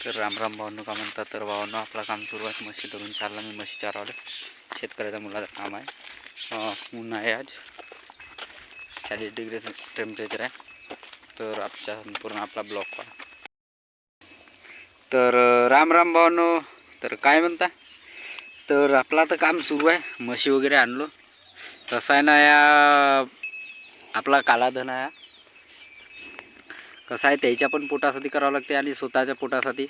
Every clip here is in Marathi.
तर राम राम भावांनो, का म्हणतात तर भावांनो, आपलं काम सुरू आहे. म्हशी धरून चालला मी, म्हशी चारवले. शेतकऱ्याचा मुलाचं काम आहे. ऊन आहे, आज 40 डिग्री टेम्परेचर आहे. तर आजच्या संपूर्ण आपला ब्लॉक पहा. तर राम राम भावांनो, तर काय म्हणता. तर आपला तर काम सुरू आहे. म्हशी वगैरे आणलो. कसं आहे ना, या आपला कालाधन आहे. कसं आहे, त्याच्या पण पोटासाठी करावं लागते आणि स्वतःच्या पोटासाठी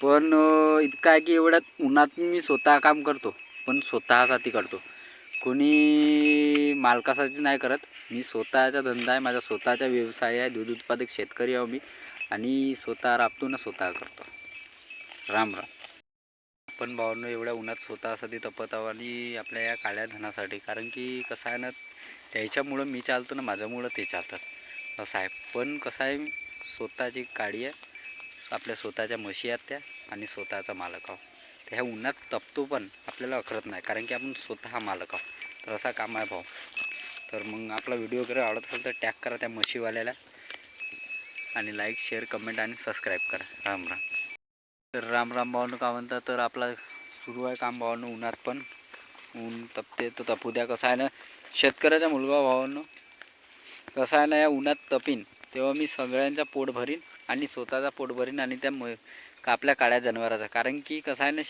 पण. इतकं आहे की एवढ्यात उन्हात मी स्वतः काम करतो, पण स्वतःसाठी करतो. कोणी मालकासाठी नाही करत. मी स्वतःचा धंदा आहे, माझा स्वतःचा व्यवसाय आहे. दूध उत्पादक शेतकरी आहो मी, आणि स्वतः राबतो ना, स्वतः करतो. राम राम. पण भावांनो, एवढ्या उन्हात स्वतःसाठी तपत आहो आणि आपल्या या काळ्या धनासाठी. कारण की कसं आहे ना, त्याच्यामुळं मी चालतो ना, माझ्यामुळं ते चालतात असं आहे. पण कसं आहे, स्वतःची काळी आहे, आपल्या स्वतःच्या म्हशी आहेत त्या, आणि स्वतःचा मालक आहो. तर ह्या उन्हात तपतो पण आपल्याला अखरत नाही, कारण की आपण स्वतः मालक आहो. तर असा काम आहे भाऊ. तर मग आपला व्हिडिओ वगैरे आवडत असेल तर टॅग करा त्या म्हशीवाल्याला, आणि लाईक, शेअर, कमेंट आणि सबस्क्राईब करा. राम राम. तर राम राम भावांनो, का म्हणतात तर आपला सुरू आहे काम भावांनो. उन्हात पण ऊन तपते तर तपू द्या. कसं आहे ना, शेतकऱ्याचा मुलगा भावांनो, कसं आहे ना, या उन्हात तपीन तेव्हा मी सगळ्यांचा पोट भरीन आणि स्वतःचा पोट भरीन आणि त्या आपल्या काळ्या जनावराचा. कारण की कसं आहे ना,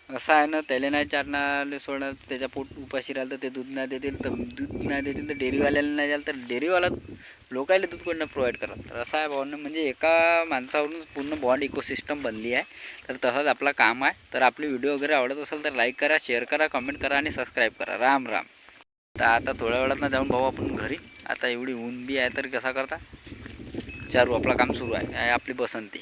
असं आहे ना, त्याला नाही चारणारे सोडणार, त्याच्या पोट उपाशी राहिलं तर ते दूध नाही देतील. तर दूध नाही देतील तर डेअरीवाल्याला नाही झालं तर डेअरीवाला लोकायला दूध कोणनं प्रोव्हाइड करतात. तर असं आहे भावांनो, म्हणजे एका माणसावरून पूर्ण बॉन्ड इकोसिस्टम बनली आहे. तर तसंच आपलं काम आहे. तर आपली व्हिडिओ वगैरे आवडत असेल तर लाईक करा, शेअर करा, कमेंट करा आणि सबस्क्राईब करा. राम राम. तर आता थोड्या वेळात जाऊन भाऊ आपण घरी. आता एवढी ऊन बी आहे तर कसा करता चारू, आपलं काम सुरू आहे. आपली बसंती.